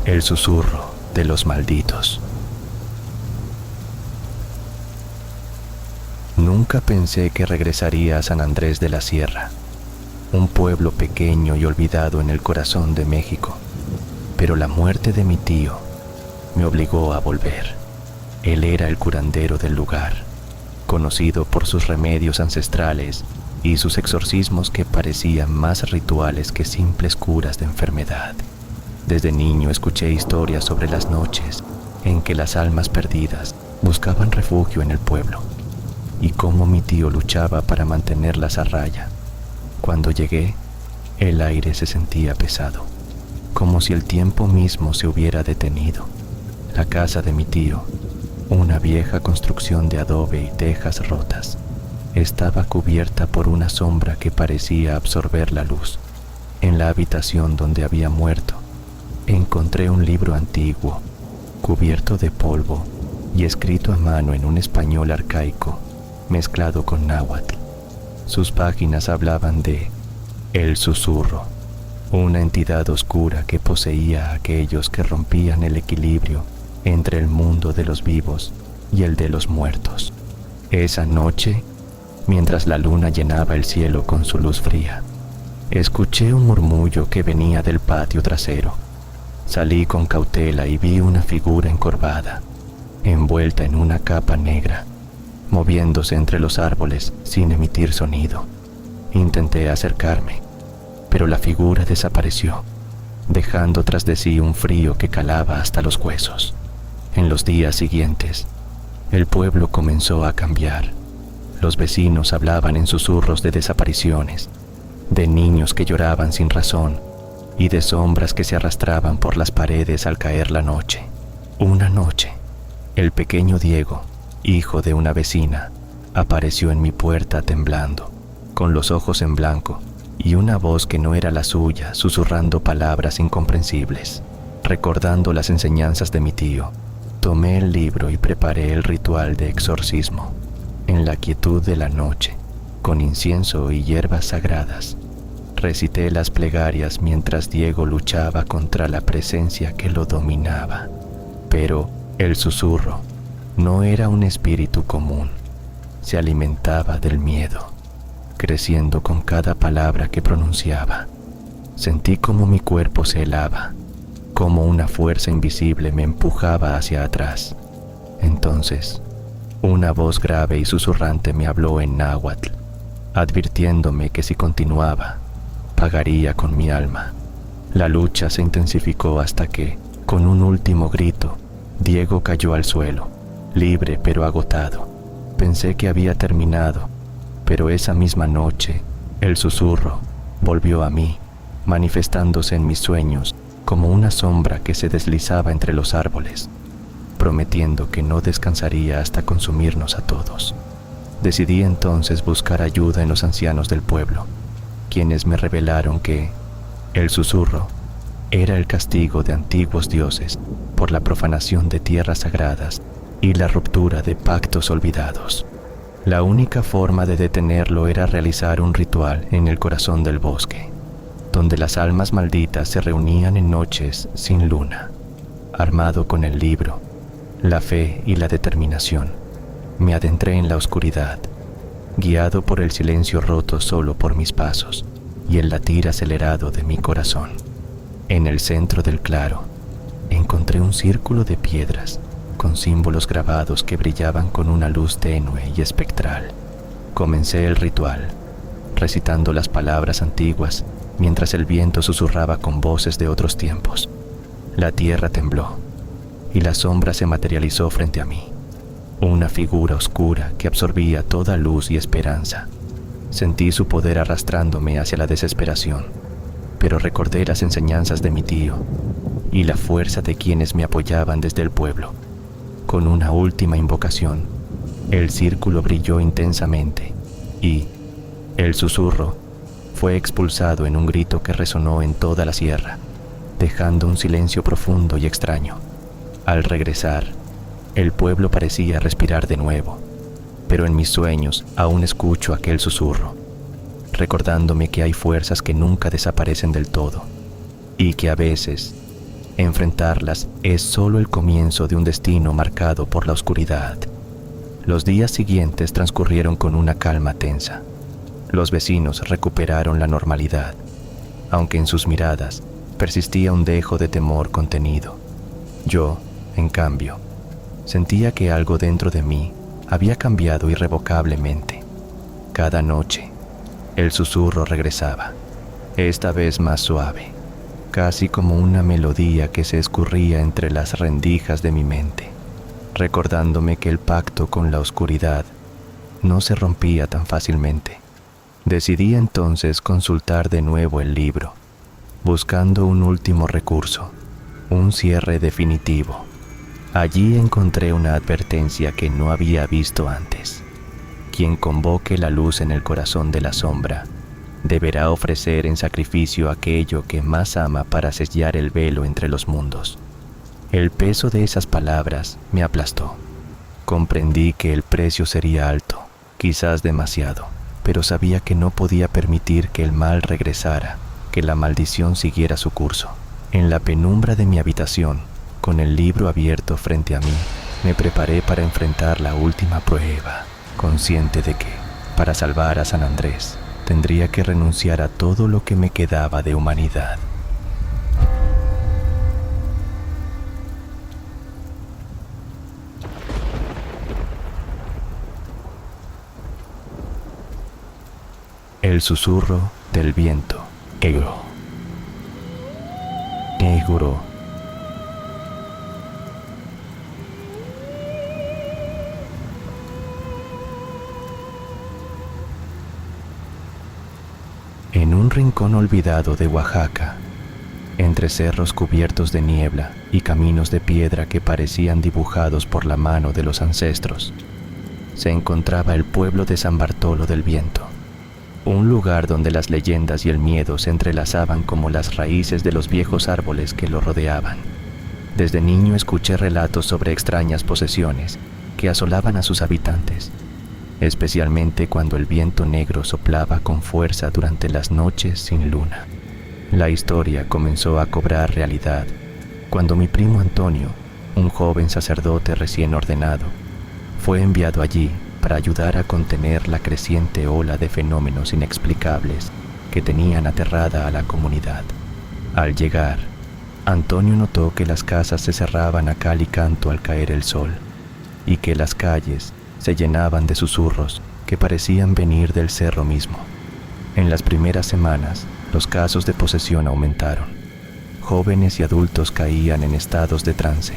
El susurro de los malditos. Nunca pensé que regresaría a San Andrés de la Sierra, un pueblo pequeño y olvidado en el corazón de México, pero la muerte de mi tío me obligó a volver. Él era el curandero del lugar, conocido por sus remedios ancestrales y sus exorcismos que parecían más rituales que simples curas de enfermedad. Desde niño escuché historias sobre las noches en que las almas perdidas buscaban refugio en el pueblo y cómo mi tío luchaba para mantenerlas a raya. Cuando llegué, el aire se sentía pesado, como si el tiempo mismo se hubiera detenido. La casa de mi tío, una vieja construcción de adobe y tejas rotas, estaba cubierta por una sombra que parecía absorber la luz. En la habitación donde había muerto, encontré un libro antiguo, cubierto de polvo y escrito a mano en un español arcaico, mezclado con náhuatl. Sus páginas hablaban de El Susurro, una entidad oscura que poseía a aquellos que rompían el equilibrio entre el mundo de los vivos y el de los muertos. Esa noche, mientras la luna llenaba el cielo con su luz fría, escuché un murmullo que venía del patio trasero. Salí con cautela y vi una figura encorvada, envuelta en una capa negra, moviéndose entre los árboles sin emitir sonido. Intenté acercarme, pero la figura desapareció, dejando tras de sí un frío que calaba hasta los huesos. En los días siguientes, el pueblo comenzó a cambiar. Los vecinos hablaban en susurros de desapariciones, de niños que lloraban sin razón y de sombras que se arrastraban por las paredes al caer la noche. Una noche, el pequeño Diego, hijo de una vecina, apareció en mi puerta temblando, con los ojos en blanco y una voz que no era la suya, susurrando palabras incomprensibles. Recordando las enseñanzas de mi tío, tomé el libro y preparé el ritual de exorcismo. En la quietud de la noche, con incienso y hierbas sagradas, recité las plegarias mientras Diego luchaba contra la presencia que lo dominaba. Pero el susurro no era un espíritu común, se alimentaba del miedo, creciendo con cada palabra que pronunciaba. Sentí como mi cuerpo se helaba, como una fuerza invisible me empujaba hacia atrás. Entonces, una voz grave y susurrante me habló en náhuatl, advirtiéndome que si continuaba, pagaría con mi alma. La lucha se intensificó hasta que, con un último grito, Diego cayó al suelo, libre pero agotado. Pensé que había terminado, pero esa misma noche, el susurro volvió a mí, manifestándose en mis sueños como una sombra que se deslizaba entre los árboles, prometiendo que no descansaría hasta consumirnos a todos. Decidí entonces buscar ayuda en los ancianos del pueblo, quienes me revelaron que el susurro era el castigo de antiguos dioses por la profanación de tierras sagradas y la ruptura de pactos olvidados. La única forma de detenerlo era realizar un ritual en el corazón del bosque, donde las almas malditas se reunían en noches sin luna. Armado con el libro, la fe y la determinación, me adentré en la oscuridad, guiado por el silencio roto solo por mis pasos y el latir acelerado de mi corazón. En el centro del claro, encontré un círculo de piedras con símbolos grabados que brillaban con una luz tenue y espectral. Comencé el ritual, recitando las palabras antiguas mientras el viento susurraba con voces de otros tiempos. La tierra tembló y la sombra se materializó frente a mí, una figura oscura que absorbía toda luz y esperanza. Sentí su poder arrastrándome hacia la desesperación, pero recordé las enseñanzas de mi tío y la fuerza de quienes me apoyaban desde el pueblo. Con una última invocación, el círculo brilló intensamente y el susurro fue expulsado en un grito que resonó en toda la sierra, dejando un silencio profundo y extraño. Al regresar, el pueblo parecía respirar de nuevo, pero en mis sueños aún escucho aquel susurro, recordándome que hay fuerzas que nunca desaparecen del todo y que a veces enfrentarlas es solo el comienzo de un destino marcado por la oscuridad. Los días siguientes transcurrieron con una calma tensa. Los vecinos recuperaron la normalidad, aunque en sus miradas persistía un dejo de temor contenido. Yo, en cambio, sentía que algo dentro de mí había cambiado irrevocablemente. Cada noche, el susurro regresaba, esta vez más suave, casi como una melodía que se escurría entre las rendijas de mi mente, recordándome que el pacto con la oscuridad no se rompía tan fácilmente. Decidí entonces consultar de nuevo el libro, buscando un último recurso, un cierre definitivo. Allí encontré una advertencia que no había visto antes. Quien convoque la luz en el corazón de la sombra deberá ofrecer en sacrificio aquello que más ama para sellar el velo entre los mundos. El peso de esas palabras me aplastó. Comprendí que el precio sería alto, quizás demasiado, pero sabía que no podía permitir que el mal regresara, que la maldición siguiera su curso. En la penumbra de mi habitación, con el libro abierto frente a mí, me preparé para enfrentar la última prueba, consciente de que, para salvar a San Andrés, tendría que renunciar a todo lo que me quedaba de humanidad. El susurro del viento. Negro. Negro. En un rincón olvidado de Oaxaca, entre cerros cubiertos de niebla y caminos de piedra que parecían dibujados por la mano de los ancestros, se encontraba el pueblo de San Bartolo del Viento, un lugar donde las leyendas y el miedo se entrelazaban como las raíces de los viejos árboles que lo rodeaban. Desde niño escuché relatos sobre extrañas posesiones que asolaban a sus habitantes, especialmente cuando el viento negro soplaba con fuerza durante las noches sin luna. La historia comenzó a cobrar realidad cuando mi primo Antonio, un joven sacerdote recién ordenado, fue enviado allí para ayudar a contener la creciente ola de fenómenos inexplicables que tenían aterrada a la comunidad. Al llegar, Antonio notó que las casas se cerraban a cal y canto al caer el sol, y que las calles se llenaban de susurros que parecían venir del cerro mismo. En las primeras semanas, los casos de posesión aumentaron. Jóvenes y adultos caían en estados de trance.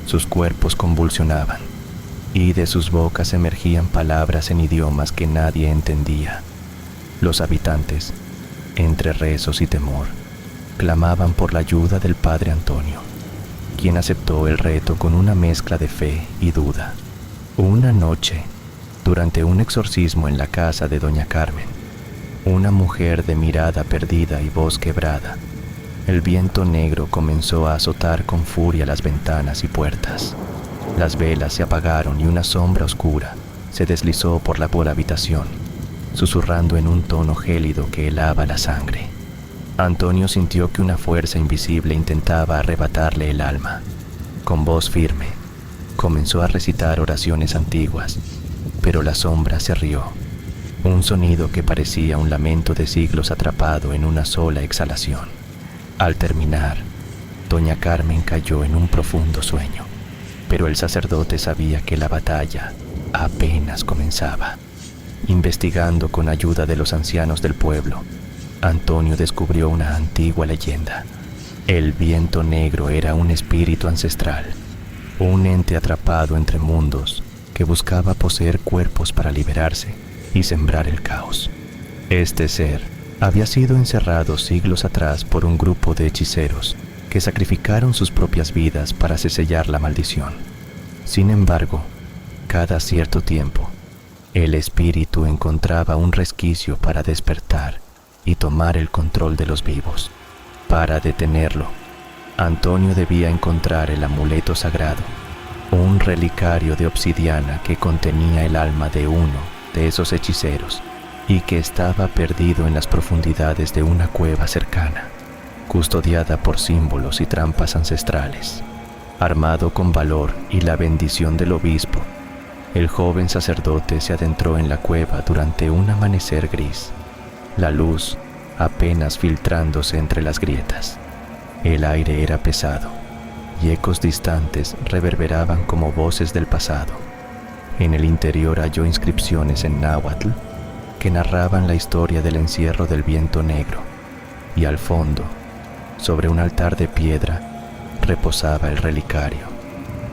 Sus cuerpos convulsionaban, y de sus bocas emergían palabras en idiomas que nadie entendía. Los habitantes, entre rezos y temor, clamaban por la ayuda del padre Antonio, quien aceptó el reto con una mezcla de fe y duda. Una noche, durante un exorcismo en la casa de doña Carmen, una mujer de mirada perdida y voz quebrada, el viento negro comenzó a azotar con furia las ventanas y puertas. Las velas se apagaron y una sombra oscura se deslizó por la habitación, susurrando en un tono gélido que helaba la sangre. Antonio sintió que una fuerza invisible intentaba arrebatarle el alma. Con voz firme, comenzó a recitar oraciones antiguas, pero la sombra se rió, un sonido que parecía un lamento de siglos atrapado en una sola exhalación. Al terminar, doña Carmen cayó en un profundo sueño, pero el sacerdote sabía que la batalla apenas comenzaba. Investigando con ayuda de los ancianos del pueblo, Antonio descubrió una antigua leyenda. El viento negro era un espíritu ancestral, un ente atrapado entre mundos que buscaba poseer cuerpos para liberarse y sembrar el caos. Este ser había sido encerrado siglos atrás por un grupo de hechiceros que sacrificaron sus propias vidas para sellar la maldición. Sin embargo, cada cierto tiempo, el espíritu encontraba un resquicio para despertar y tomar el control de los vivos. Para detenerlo, Antonio debía encontrar el amuleto sagrado, un relicario de obsidiana que contenía el alma de uno de esos hechiceros y que estaba perdido en las profundidades de una cueva cercana, custodiada por símbolos y trampas ancestrales. Armado con valor y la bendición del obispo, el joven sacerdote se adentró en la cueva durante un amanecer gris, la luz apenas filtrándose entre las grietas. El aire era pesado y ecos distantes reverberaban como voces del pasado. En el interior halló inscripciones en náhuatl que narraban la historia del encierro del viento negro, y al fondo, sobre un altar de piedra, reposaba el relicario.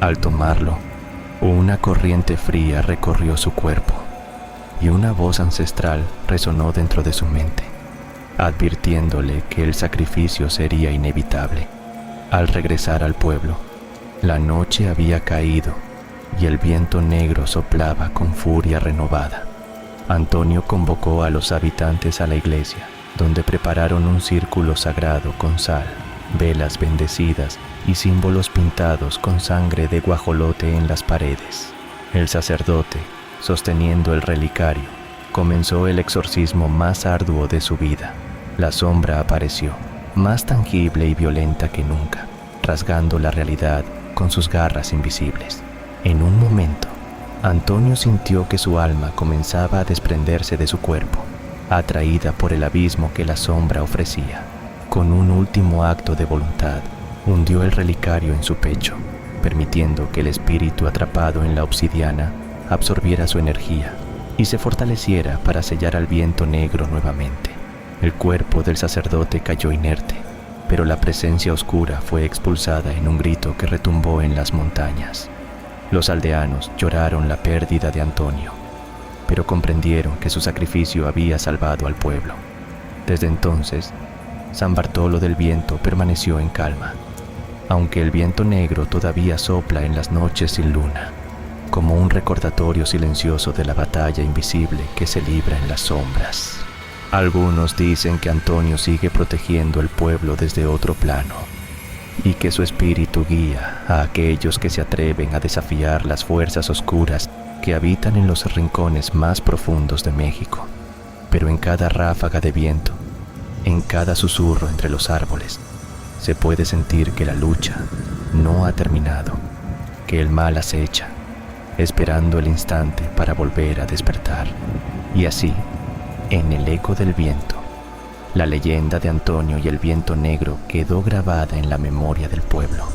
Al tomarlo, una corriente fría recorrió su cuerpo y una voz ancestral resonó dentro de su mente, advirtiéndole que el sacrificio sería inevitable. Al regresar al pueblo, la noche había caído y el viento negro soplaba con furia renovada. Antonio convocó a los habitantes a la iglesia, donde prepararon un círculo sagrado con sal, velas bendecidas y símbolos pintados con sangre de guajolote en las paredes. El sacerdote, sosteniendo el relicario, comenzó el exorcismo más arduo de su vida. La sombra apareció, más tangible y violenta que nunca, rasgando la realidad con sus garras invisibles. En un momento, Antonio sintió que su alma comenzaba a desprenderse de su cuerpo, atraída por el abismo que la sombra ofrecía. Con un último acto de voluntad, hundió el relicario en su pecho, permitiendo que el espíritu atrapado en la obsidiana absorbiera su energía y se fortaleciera para sellar al viento negro nuevamente. El cuerpo del sacerdote cayó inerte, pero la presencia oscura fue expulsada en un grito que retumbó en las montañas. Los aldeanos lloraron la pérdida de Antonio, pero comprendieron que su sacrificio había salvado al pueblo. Desde entonces, San Bartolo del Viento permaneció en calma, aunque el viento negro todavía sopla en las noches sin luna, como un recordatorio silencioso de la batalla invisible que se libra en las sombras. Algunos dicen que Antonio sigue protegiendo el pueblo desde otro plano, y que su espíritu guía a aquellos que se atreven a desafiar las fuerzas oscuras que habitan en los rincones más profundos de México. Pero en cada ráfaga de viento, en cada susurro entre los árboles, se puede sentir que la lucha no ha terminado, que el mal acecha, esperando el instante para volver a despertar. Y así, en el eco del viento, la leyenda de Antonio y el viento negro quedó grabada en la memoria del pueblo.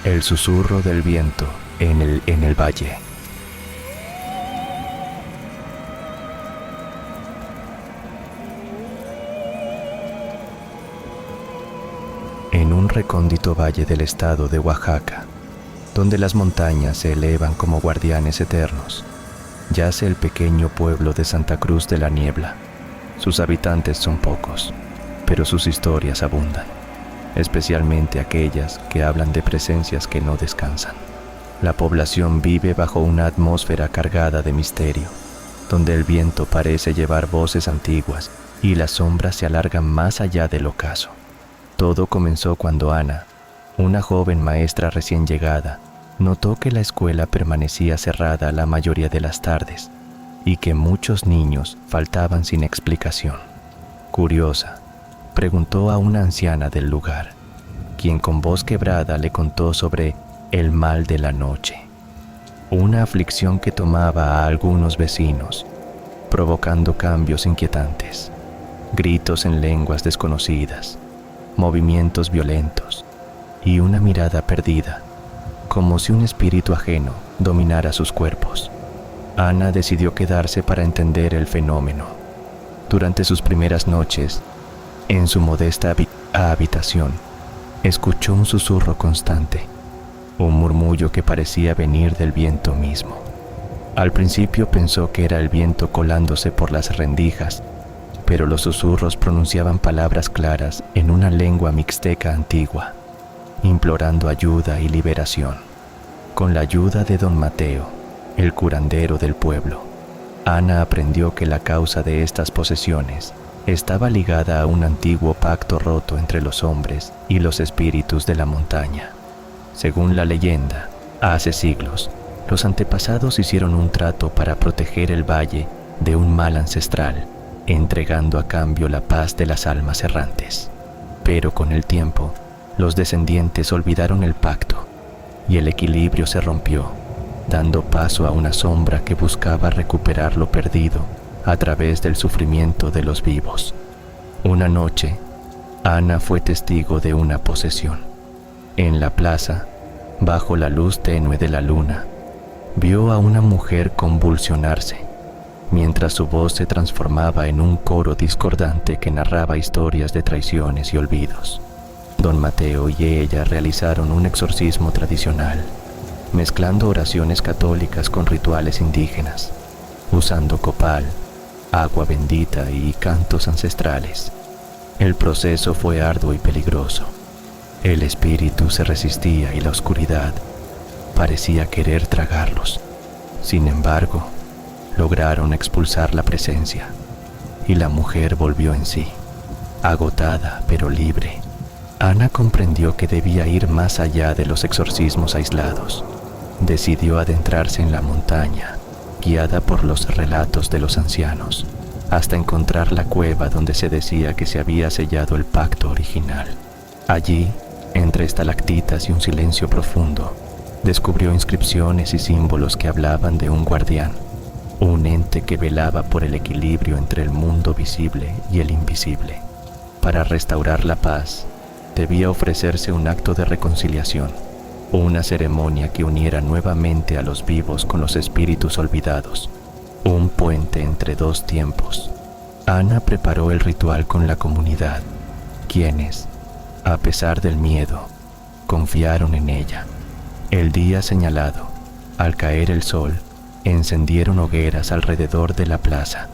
El susurro del viento en el valle. En un recóndito valle del estado de Oaxaca, donde las montañas se elevan como guardianes eternos, yace el pequeño pueblo de Santa Cruz de la Niebla. Sus habitantes son pocos, pero sus historias abundan, especialmente aquellas que hablan de presencias que no descansan. La población vive bajo una atmósfera cargada de misterio, donde el viento parece llevar voces antiguas y las sombras se alargan más allá del ocaso. Todo comenzó cuando Ana, una joven maestra recién llegada, notó que la escuela permanecía cerrada la mayoría de las tardes y que muchos niños faltaban sin explicación. Curiosa, preguntó a una anciana del lugar, quien con voz quebrada le contó sobre el mal de la noche, una aflicción que tomaba a algunos vecinos, provocando cambios inquietantes, gritos en lenguas desconocidas, movimientos violentos y una mirada perdida, como si un espíritu ajeno dominara sus cuerpos. Ana decidió quedarse para entender el fenómeno. Durante sus primeras noches, en su modesta habitación, escuchó un susurro constante, un murmullo que parecía venir del viento mismo. Al principio pensó que era el viento colándose por las rendijas, pero los susurros pronunciaban palabras claras en una lengua mixteca antigua, implorando ayuda y liberación. Con la ayuda de don Mateo, el curandero del pueblo, Ana aprendió que la causa de estas posesiones estaba ligada a un antiguo pacto roto entre los hombres y los espíritus de la montaña. Según la leyenda, hace siglos, los antepasados hicieron un trato para proteger el valle de un mal ancestral, entregando a cambio la paz de las almas errantes. Pero con el tiempo, los descendientes olvidaron el pacto y el equilibrio se rompió, dando paso a una sombra que buscaba recuperar lo perdido a través del sufrimiento de los vivos. Una noche, Ana fue testigo de una posesión. En la plaza, bajo la luz tenue de la luna, vio a una mujer convulsionarse, mientras su voz se transformaba en un coro discordante que narraba historias de traiciones y olvidos. Don Mateo y ella realizaron un exorcismo tradicional, mezclando oraciones católicas con rituales indígenas, usando copal, agua bendita y cantos ancestrales. El proceso fue arduo y peligroso. El espíritu se resistía y la oscuridad parecía querer tragarlos. Sin embargo, lograron expulsar la presencia y la mujer volvió en sí, agotada pero libre. Ana comprendió que debía ir más allá de los exorcismos aislados. Decidió adentrarse en la montaña, guiada por los relatos de los ancianos, hasta encontrar la cueva donde se decía que se había sellado el pacto original. Allí, entre estalactitas y un silencio profundo, descubrió inscripciones y símbolos que hablaban de un guardián, un ente que velaba por el equilibrio entre el mundo visible y el invisible. Para restaurar la paz, debía ofrecerse un acto de reconciliación, una ceremonia que uniera nuevamente a los vivos con los espíritus olvidados, un puente entre dos tiempos. Ana preparó el ritual con la comunidad, quienes, a pesar del miedo, confiaron en ella. El día señalado, al caer el sol, encendieron hogueras alrededor de la plaza,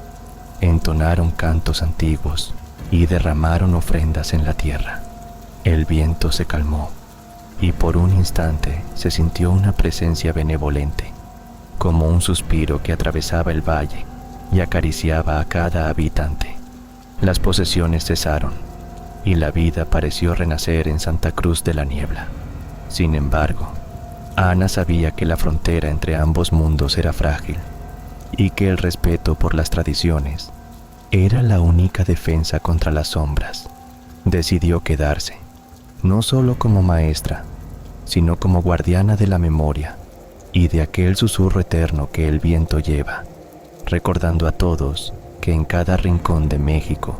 entonaron cantos antiguos y derramaron ofrendas en la tierra. El viento se calmó y por un instante se sintió una presencia benevolente, como un suspiro que atravesaba el valle y acariciaba a cada habitante. Las posesiones cesaron y la vida pareció renacer en Santa Cruz de la Niebla. Sin embargo, Ana sabía que la frontera entre ambos mundos era frágil y que el respeto por las tradiciones era la única defensa contra las sombras. Decidió quedarse, no solo como maestra, sino como guardiana de la memoria y de aquel susurro eterno que el viento lleva, recordando a todos que en cada rincón de México,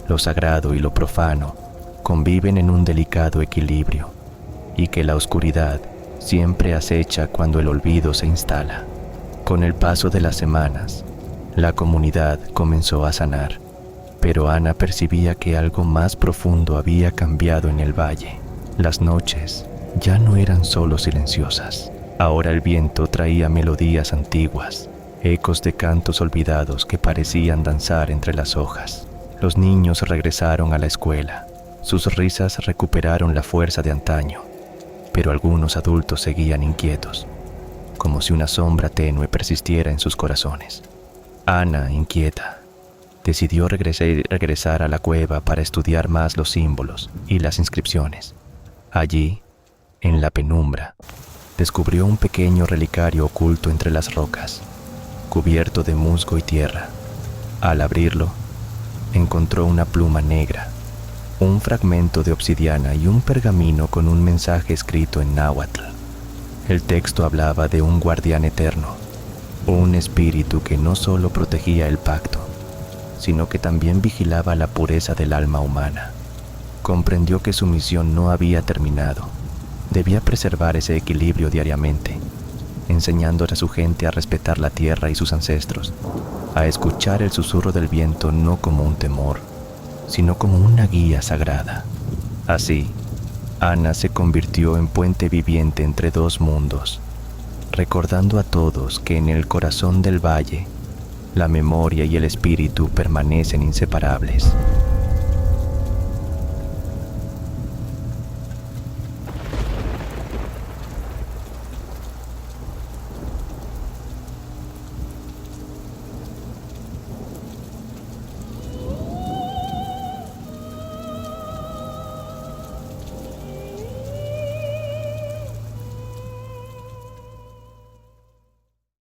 lo sagrado y lo profano conviven en un delicado equilibrio y que la oscuridad siempre acecha cuando el olvido se instala. Con el paso de las semanas, la comunidad comenzó a sanar, pero Ana percibía que algo más profundo había cambiado en el valle. Las noches ya no eran solo silenciosas. Ahora el viento traía melodías antiguas, ecos de cantos olvidados que parecían danzar entre las hojas. Los niños regresaron a la escuela. Sus risas recuperaron la fuerza de antaño, pero algunos adultos seguían inquietos, como si una sombra tenue persistiera en sus corazones. Ana, inquieta, decidió regresar a la cueva para estudiar más los símbolos y las inscripciones. Allí, en la penumbra, descubrió un pequeño relicario oculto entre las rocas, cubierto de musgo y tierra. Al abrirlo, encontró una pluma negra, un fragmento de obsidiana y un pergamino con un mensaje escrito en náhuatl. El texto hablaba de un guardián eterno, un espíritu que no solo protegía el pacto, sino que también vigilaba la pureza del alma humana. Comprendió que su misión no había terminado. Debía preservar ese equilibrio diariamente, enseñándole a su gente a respetar la tierra y sus ancestros, a escuchar el susurro del viento no como un temor, sino como una guía sagrada. Así, Ana se convirtió en puente viviente entre dos mundos, recordando a todos que en el corazón del valle, la memoria y el espíritu permanecen inseparables.